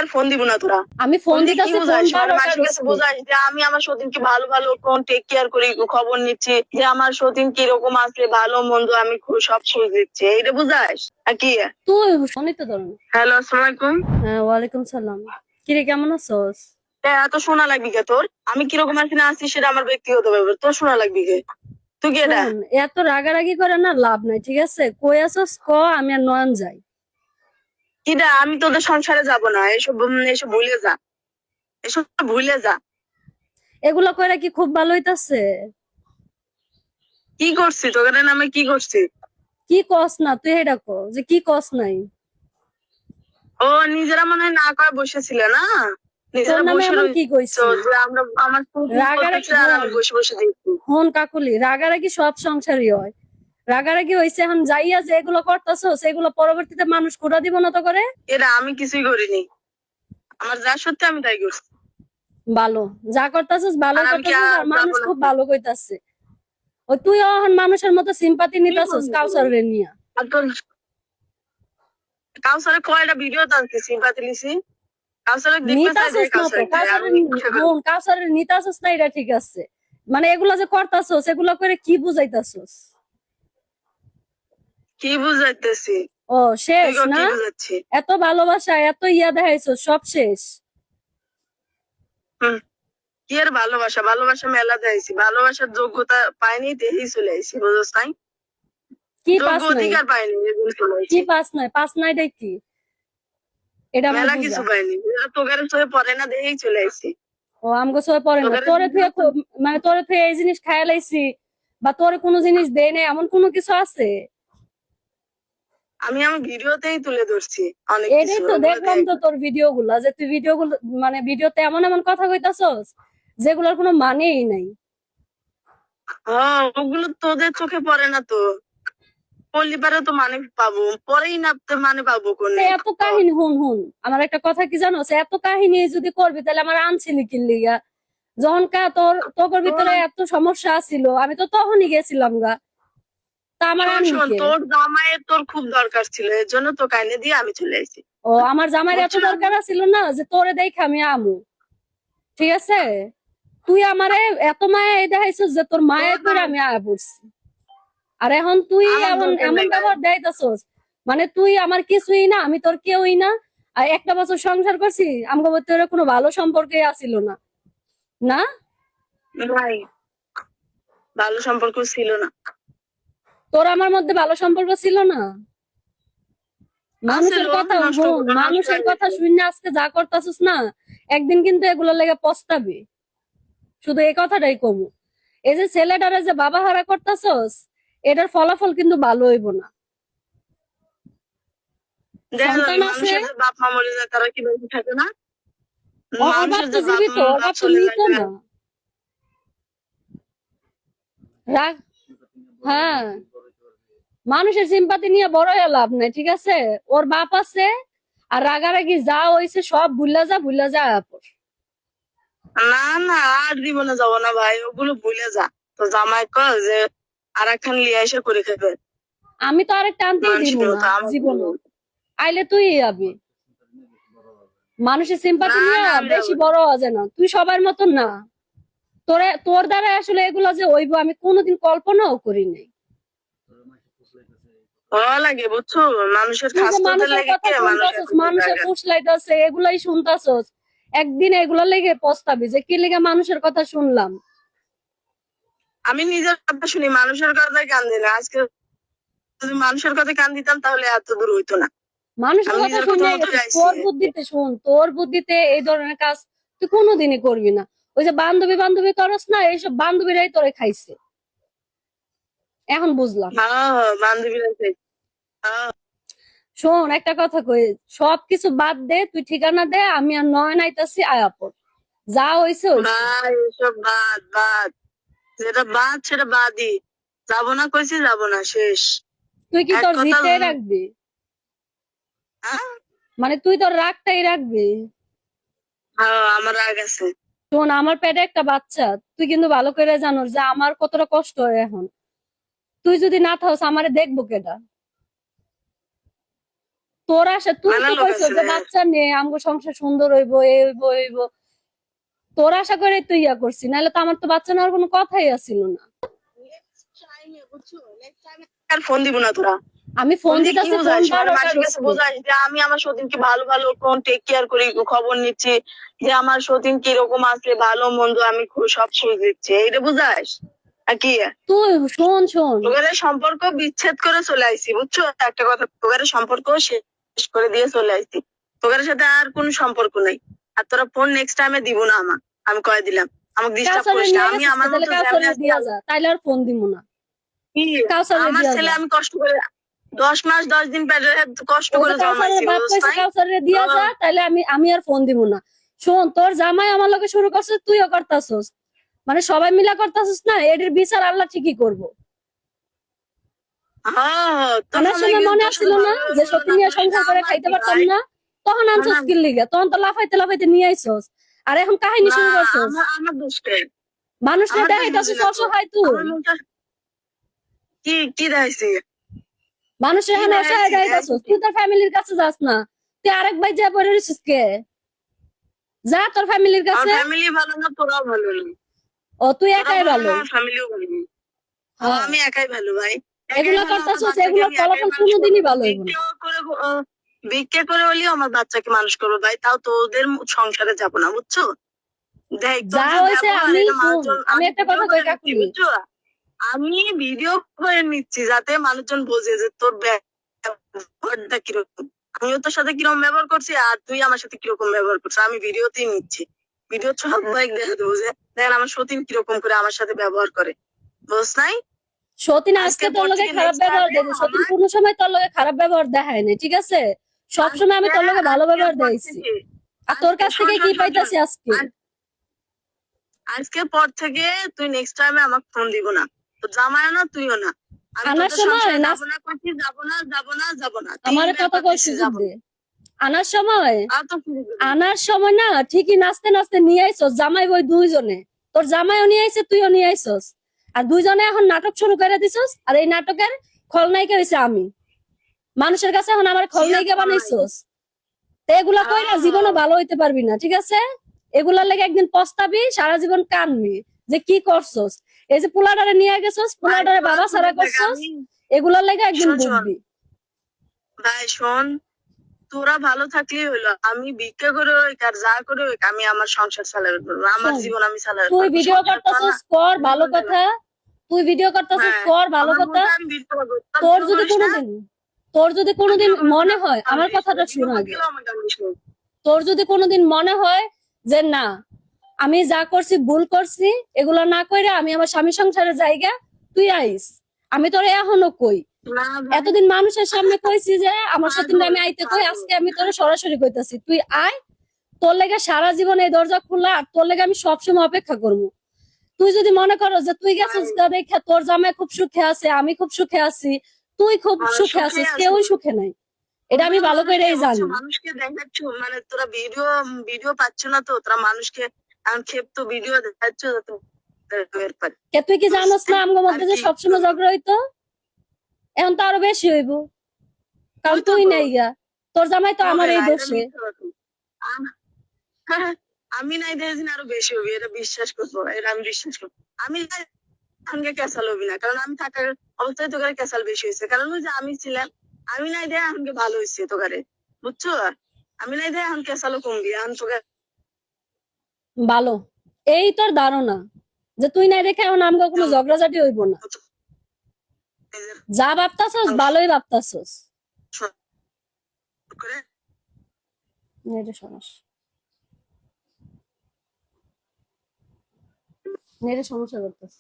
আর phone দিব না তোরা। আমি ফোন দিতেছি, বোঝাস যে আমি আমার সতীনকে ভালো ভালো কোন টেক কেয়ার করি, খবর নিচ্ছি যে আমার সতীন কিরকম আছে, ভালো মন্দ আমি সব খোঁজ দিচ্ছি, এইটা বুঝাস আর কি? তুই ফোনই তো ধরুন। হ্যালো, আসসালামু আলাইকুম। হ্যাঁ, ওয়ালাইকুম সালাম। কিরে, কেমন আছোস? এত শোনা লাগবি কে তোর? আমি কিরকম আছি না আছি সেটা আমার ব্যক্তিগত ব্যাপার, তোর শোনা লাগবি কে? তুই কি এটা? এত রাগারাগি করে না লাভ নাই, ঠিক আছে? কই আছোস ক, আমি আর নয়ন যাই। কিডা? আমি তোদের সংসারে যাব না, এসব এসব ভুলে যা, এসব ভুলে যা। এগুলো কইরা কি খুব ভালো হইতাছে? কি করছি তোদের নামে? কি করছি? কি কস না তুই? এটা ক যে কি কস নাই। ও নিজেরা মনে হয় না করে বসেছিল না, নিজেরা বসে কি কইছি? আমরা আমার আমি বসে বসে দেখছি। হন কাকুলি, রাগারাগি সব সংসারই হয়। রাগারাগি হইছে, এখন যাইয়া যে এগুলো করতেছো সেগুলো পরবর্তীতে মানুষ কুড়া দিব না তো করে। এরা আমি কিছুই করিনি, আমার যা সত্যি আমি তাই করছি। ভালো যা করতেছিস ভালো করতেছিস, আর মানুষ খুব ভালো কইতাছে। ওই তুই এখন মানুষের মতো সিম্পাথি নিতাছিস কাউসারে নিয়া। কাউসারে কয়টা ভিডিও টানছি সিম্পাথি লিছি, কাউসারে নিতাছিস না তো, কাউসারে নিতাছিস না, এটা ঠিক আছে। মানে এগুলা যে করতাছিস এগুলা করে কি বুঝাইতাছিস? কি বুঝাইতেছি? ও শেষ না? এত ভালোবাসা এত ইয়া দেখাইছো, সব শেষ। কি আর ভালোবাসা? ভালোবাসা মেলা দেখাইছি, ভালোবাসার যোগ্যতা পাইনি, দেখেই চলে আইছি, বুঝছ নাই? কি অধিকার পাইনি, কি পাস নাই? পাস নাই দেখি এটা মেলা কিছু পাইনি, তোদের চোখে পড়ে না, দেখেই চলে আইছি। ও আমগো চোখে পড়ে না? তোরে থেকে মানে তোরে থেকে এই জিনিস খাইয়া লাইছি বা তোরে কোনো জিনিস দেয় না এমন কোনো কিছু আছে? আমি আমার ভিডিওতেই তুলে ধরছি অনেক কিছু। এটাই তো দেখলাম তো তোর ভিডিও গুলা, যে তুই ভিডিও গুলো মানে ভিডিওতে এমন এমন কথা কইতাছস যেগুলোর কোনো মানেই নাই। হ্যাঁ, ওগুলো তোদের চোখে পড়ে না তো, পড়লি পারে তো মানে পাবো, পরেই না মানে পাবো কোন? এত কাহিনী হুন, আমার একটা কথা কি জানো, এত কাহিনী যদি করবি তাহলে আমার আনছিলি কি লিগা? যখন তোর ভিতরে এত সমস্যা ছিল আমি তো তখনই গেছিলাম গা। তোর জামাইয়ের তোর খুব দরকার ছিল, এর জন্য তো কাইনে দিয়ে আমি চলে আসি। ও আমার জামাইয়ের এত দরকার ছিল না যে তোরে দেখে আমি আমু, ঠিক আছে? তুই আমারে এত মায়া দেখাইছিস যে তোর মায়ের করে আমি আয়া পড়ছি, আর এখন তুই এমন ব্যবহার দেখাইতেছস মানে তুই আমার কিছুই না, আমি তোর কেউই না। আর একটা বছর সংসার করছি, আমগো ভিতরে কোনো ভালো সম্পর্কে আসিল না, না ভালো সম্পর্ক ছিল না। তোর আমার মধ্যে ভালো সম্পর্ক ছিল না? মানুষের কথা শুনে আজকে যা করতেছিস না, একদিন কিন্তু এগুলো লেগে পস্তাবি। শুধু এই কথাটাই কমু, এই যে ছেলেটারে যে বাবা হারা করতেছস এটার ফলাফল কিন্তু ভালো হইব না। সন্তান আছে, বাপ মা মরে যায়, তারা কি বেঁচে থাকে না? জীবিত, মৃত না। হ্যাঁ, মানুষের সিম্পাতি নিয়ে বড় হয়ে লাভ নাই, ঠিক আছে? ওর বাপ আছে, আর রাগারাগি যা হয়েছে সব ভুলা যা। না না, আর জীবনে যাবো না ভাই, ওগুলো ভুলে যা। তো জামাই কল যে আর একখান লিয়ে এসে করে খেবে, আমি তো আরেকটা আনতেই দিব না জীবনে। আইলে তুই যাবি। মানুষের সিম্পাতি নিয়ে বেশি বড় হওয়া যায় না, তুই সবার মতন না। তোর দ্বারা আসলে এগুলো যে হইব আমি কোনোদিন কল্পনাও করি নাই। লাগে বুঝছো, মানুষের ফুসলাইতেছে এগুলাই শুনতাছস, একদিন এগুলা লেগে পস্তাবি যে কি লেগে মানুষের কথা শুনলাম। আমি নিজের কথা শুনি, মানুষের কথায় কান দিই না। আজকে যদি মানুষের কথায় কান দিতাম তাহলে এত দূর হইতো না। মানুষের কথা শুনে তোর বুদ্ধিতে এই ধরনের কাজ তুই কোনোদিনই করবি না। ওই যে বান্ধবী করস না, এইসব বান্ধবীরাই তোরে খাইছে, এখন বুঝলাম। বান্ধবীরা শোন একটা কথা কই, সবকিছু বাদ দে, তুই ঠিকানা দে, আমি আর নয়ন আইতাছি, আয়াপর যা হইছে এসব বাদ, যেটা বাদ সেটা বাদই, যাবো না কইছি, যাবো না, শেষ। তুই কি তোর জিতে রাখবি? মানে তুই তোর রাগটাই রাখবি? আমার রাগ আছে। শোন, আমার পেটে একটা বাচ্চা, তুই কিন্তু ভালো করে জানোস যে আমার কতটা কষ্ট হয় এখন। তুই যদি না থাকস আমারে দেখবো কেডা? তোর আশা তুই তো বানানো কইছো যে গেছে। বাচ্চা নিয়ে আমগো সংসার সুন্দর হইবো, এই হইবো এই হইবো, তোর আশা করে তুই ইয়া করছি, নাহলে তো আমার তো বাচ্চা নেওয়ার কোনো কথাই আসিল না। আর ফোন দিব না তোরা। আমি ফোন ফোন দিয়ে কি দিতেছি, ফোন বুঝাইস? মানে বারোটা মাসির কাছে বুঝাইস যে আমি আমার সতীনকে ভালো ভালো কোন টেক কেয়ার করি, খবর নিচ্ছি, যে আমার সতীন কিরকম আছে, ভালো মন্দ আমি সব খোঁজ দিচ্ছি, এইটা বুঝাইস? আর কি তুই শোন শোন, তোদের সম্পর্ক বিচ্ছেদ করে চলে আইছি, বুঝছো? একটা কথা, তোদের সম্পর্ক শেষ করে দিয়ে চলে আইছি, তোদের সাথে আর কোন সম্পর্ক নাই। আর তোরা ফোন নেক্সট টাইমে দিব না আমার, আমি কয়ে দিলাম। আমাকে ডিস্টার্ব কাউসারে করিস না, নিয়ে আমি গেছিস আমার তাহলে মতো কাউসারে যেমন আছি, দিয়া যা, তাইলে আর ফোন দিব না। কি কাউসারে আমার দিয়া ছেলে যা, আমি কষ্ট করে 10 মাস 10 দিন পেটে কষ্ট ওই করে যে কাউসারের জন্মাইছি, বাপ বুঝছ কইছে নাই? কাউসারে দিয়া যা, তাইলে আমি আর ফোন দিব না। শোন, তোর জামাই আমার লগে শুরু করছে, তুইও করতাছস, মানে সবাই মিলা করতাছস না, এটির বিচার আল্লাহ ঠিকই করবো। হ্যাঁ, তোর আনার জামাই সময় কিন্তু মনে তোর আছিল সাথে না ভালো যে ব্যবহার সত্যি না নিয়ে করে, সংসার এটা করে আমার খাইতে কি পারতাম ভাই? না, তখন আনছস আমার কিল লিগা, তখন তো লাফাইতে লাফাইতে নিয়ে আইছস, আর এখন কাহিনী না, শুরু করছস। আমার দোষকে, মানুষরে আমার দোষ বুঝি দেখাইতাছস না তো। অসহায় তুই, আমার মুখটা কি কি দেখাইছি? মানুষের কি এখন অসহায় দেখাইছি? দেখাইতাছস, তুই তোর ফ্যামিলির কাছে যাস না, তুই আরেক ভাই যা পড়ে রইছিস কে? যা তোর ফ্যামিলির আমার কাছে। ফ্যামিলি ভালো না, তোরাও ভালো না। ও তুই তোরাও একাই ভালো না, ভালো। আমার ফ্যামিলিও ভালো না। হ্যাঁ, আমি একাই ভালো ভাই, একাই এগুলা ভালো। আমার করতেছস, বাচ্চাকে এগুলোর আমি একাই ফলাফল মানুষ করবো। কোনোদিনই ভালো হইব না। ভিক্ষে করে হলেও আমার বাচ্চাকে মানুষ করবো ভাই, তাও তো ওদের সংসারে যাবো না, বুঝছো? দেখ তোর যা যে হয়েছে, ব্যবহার, আমি এটা শুন, মানুষজন, আমি আমি একটা ভিডিও কথা কই করে নিচ্ছি, কাকুলি, বুঝছো? আমি ভিডিও করে নিচ্ছি যাতে মানুষজন বোঝে যে তোর ব্যবহারটা কিরকম। আমিও তোর সাথে কিরকম ব্যবহার করছি আর তুই আমার সাথে কিরকম ব্যবহার করছিস, আমি ভিডিওতেই নিচ্ছি। ভিডিও সবাই দেখা দেবো যে দেখেন আমার সতীন কিরকম করে আমার সাথে ব্যবহার করে, বুঝ নাই? সতীন আজকে আজকের তোর পর লগে থেকে খারাপ নেক্সট ব্যবহার টাইমে দেয়, সতীন আমার কোনো সময় তোর লগে খারাপ ব্যবহার দেখায় না, ঠিক আছে? সবসময় আমি তোর লগে ভালো আজকের ব্যবহার পর দেখাইছি। থেকে আর তোর আজকে কাছ শোন থেকে কি শোন শোন শোন পাইতাছি আজকে? আজকের পর থেকে তুই নেক্সট টাইমে আমাকে ফোন দিব না, তো জামাইও না তুইও না। আমি আনার তোদের সময় সংসারে নাচ, যাবো না, করছি যাবো না যাবো না যাবো না, আমার কথা 3 বার কই দিচ্ছি সুযোগ যাবো দে। না। আনার সময়, আর তো সুযোগ দেবো না। আনার সময় না ঠিকই নাচতে নাচতে নিয়ে আইছস, জামাই বই দুইজনে, তোর জামাইও নিয়ে আইছে, তুইও নিয়ে আইছস, আর দুইজনে এখন নাটক শুরু করে দিছস, আর এই নাটকের খলনায়িকা হইছে আমি। মানুষের কাছে এখন আমার কি আর খলনায়িকা করা নাই? বানাইছস। তো এগুলা কইরা জীবনে ভালো হইতে পারবি না, ঠিক আছে? এগুলার লাগে একদিন পস্তাবি, সারা জীবন কানবি যে কি করছস। এই যে পোলাডারে নিয়ে গেছস, ভাই পোলাডারে তোরা বাবা তো সারা দেখ, করছস, আমি এগুলার লাগে একদিন শোন শোন বুঝবি। ভাই শোন, তোরা ভালো থাকলেই হলো। আমি ভিক্ষা করে হোক আর যা করে হোক আমি আমার সংসার চালাতে পারবো, আমার শোন, জীবন আমি চালাতে তুই পারবো। ভিডিও সংসার চলা করতেছস কর, ভালো জীবন চালা। কথা, তুই ভিডিও করতেছস হ্যাঁ, কর, ভালো আমার কথা। মতো আমি ভিডিও করবো, তোরা তোর ভিডিও যদি করিস না। কোনোদিন, তোর যদি কোনোদিন ভিডিও করবো না, মনে হয়, আমার কান্দিস কথাটা ভিডিও শুন করতে আগে, গেলেও আমার কান্দিস না। তোর যদি কোনোদিন মনে হয় যে না আমি যা করছি ভুল করছি, এগুলা না কইরা আমি আমার স্বামী সংসারে জায়গা, তুই আইস। আমি তোরে এখনো কই, না ভাই, এতদিন মানুষের সামনে কইছি যে আমার সতীনটা পাগল আমি আইতে কই, পাগল। আজকে আমি তোরে সরাসরি কইতাছি তুই আয়। তোর লেগে সারা জীবন এই দরজা খোলা, আর তোর লেগে আমি সবসময় অপেক্ষা করবো। তুই যদি মনে করো যে তুই গেছিস ভাই, দেখে তোর জামাই খুব সুখে আছে, আমি খুব সুখে আছি, তুই খুব সুখে সুখে আছিস, আছি। কেউই সুখে নাই, এটা আমি তোমরা ভালো মানুষকে করেই বুঝছো, জানি। মানুষকে দেখাচ্ছ, মানে তোরা ভিডিও ভিডিও পাচ্ছ না তো, তোরা মানুষকে এখন ক্ষেপ্ত ভিডিও দেখাচ্ছ যাতে বের পারে। কে তুই কি জানোস না আমগো আর মধ্যে যে কি সবসময় করবো? ঝগড়া হইতো? এখন তো আরো বেশি হইব, কারণ ওই তো তুই গো, নাই গা, তোর জামাই তো আমার হবে এই না, এটা দোষে। মিথ্যা কথা। আম- আমি নাই দেখেছি আরো বেশি হবে, এটা বিশ্বাস করবো, এটা আমি বিশ্বাস করবো। আমি নাই সঙ্গে ক্যাসাল হবি না, কারণ আমি থাকার অবস্থায় তোকারে ক্যাসাল বেশি হয়েছে, কারণ ওই যে আমি ছিলাম, আমি নাই দেয় আমাকে ভালো হয়েছে তোকারে, বুঝছো? আমি নাই দেয় এখন ক্যাসালও কমবি, এখন তোকে ভালো, এই তোর ধারণা যে তুই নাই দেখে এখন আমগো কোনো ঝগড়াঝাটি হইব না। যা ভাবতাছস ভালোই ভাবতাছস। করে নেটে সমস্যা, নেটে সমস্যা করতেছ।